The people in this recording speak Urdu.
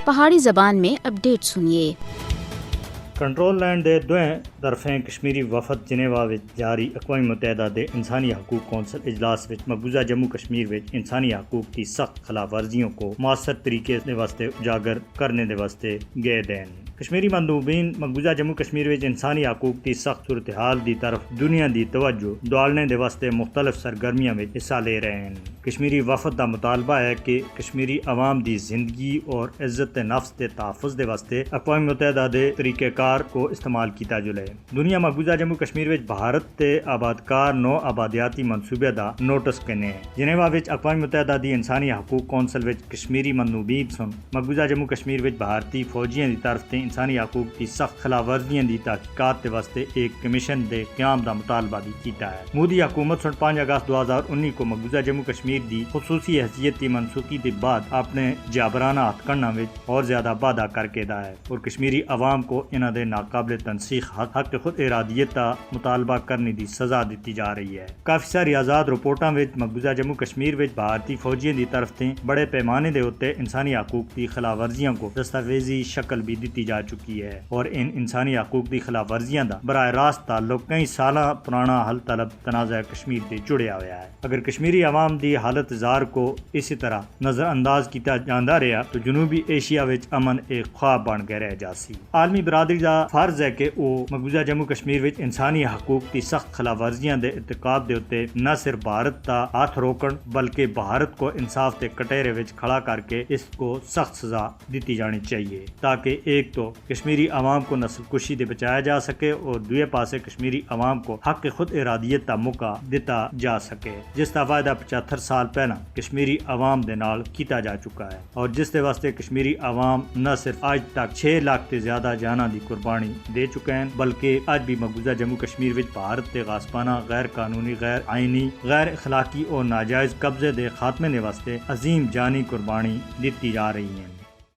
پہاڑی زبان میں اپڈیٹ سنیے۔ کنٹرول لینڈ دے دویں طرفیں کشمیری وفد جنیوا وچ جاری اقوام متحدہ دے انسانی حقوق کونسل اجلاس وچ مقبوضہ جموں کشمیر وچ انسانی حقوق کی سخت خلاف ورزیوں کو مؤثر طریقے دے واسطے اجاگر کرنے دے واسطے گئے دین۔ کشمیری مندوبین مقبوضہ جموں کشمیر وچ انسانی حقوق کی سخت صورتحال دی طرف دنیا دی توجہ دوالنے دے واسطے مختلف سرگرمیاں وچ حصہ لے رہے ہیں۔ کشمیری وفد دا مطالبہ ہے کہ کشمیری عوام دی زندگی اور عزت نفس دے تحفظ دے واسطے اقوام متحدہ دے طریقہ کار کو استعمال کیتا جلے۔ دنیا مقبوضہ جموں کشمیر وچ بھارت تے آبادکار نو آبادیاتی منصوبے دا نوٹس کنے۔ جنیوا وچ اقوام متحدہ دی انسانی حقوق کونسل وچ کشمیری مندوبین سن مقبوضہ جموں کشمیر وچ بھارتی فوجیاں دی طرف تے انسانی حقوق کی سخت خلاف ورزیاں دی تحقیقات دے واسطے ایک کمیشن دے قیام دا مطالبہ بھی کیتا ہے۔ مودی حکومت سن 5 اگست 2019 کو مقبوضہ جموں کشمیر دی خصوصی حیثیت کی منسوخی دے بعد اپنے جابرانہ ہتھ کنڈاں وچ اور زیادہ وعدہ کر کے دا ہے اور کشمیری عوام کو انہاں دے ناقابل تنسیق حق خود ارادیت دا مطالبہ کرنے دی سزا دیتی جا رہی ہے۔ کافی ساری آزاد رپورٹاں وچ مقبوضہ جموں کشمیر وچ بھارتی فوجیاں دی طرف تے بڑے پیمانے دے اوتے انسانی حقوق دی خلاف ورزیاں کو دستاویزی شکل بھی دیتی جا چکی ہے اور ان انسانی حقوق دی خلاف ورزیاں دا براہ راست تعلق کئی سالاں پرانا حل طلب تنازع کشمیر تے جڑیا ہوا ہے۔ اگر کشمیری عوام دی حالت زار کو اسی طرح نظر انداز کیتا جاندا رہا تو جنوبی ایشیا وچ امن ایک خواب بن کے رہ جاسی۔ عالمی برادری دا فرض ہے کہ وہ مقبوضہ جموں کشمیر وچ انسانی حقوق کی سخت خلاف ورزیاں دے ارتکاب دے اوتے نہ صرف بھارت دا ہاتھ روکن بلکہ بھارت کو انصاف دے کٹہرے وچ کھڑا کر کے اس کو سخت سزا دیتی جانی چاہیے تاکہ ایک تو کشمیری عوام کو نسل کشی دے بچایا جا سکے اور دوسرے پاسے کشمیری عوام کو حق خود ارادیت دا موقع دیتا جا سکے جس دا وعدہ 75 سال پہلا کشمیری عوام دے نال کیتا جا چکا ہے اور جس دے واسطے کشمیری عوام نہ صرف آج تک 6 لاکھ تے زیادہ جاناں دی قربانی دے چکے ہیں بلکہ آج بھی مقبوضہ جموں کشمیر وچ بھارت تے غاصبانہ غیر قانونی غیر آئینی غیر اخلاقی اور ناجائز قبضے دے خاتمے دے واسطے عظیم جانی قربانی دیتی جا رہی ہیں۔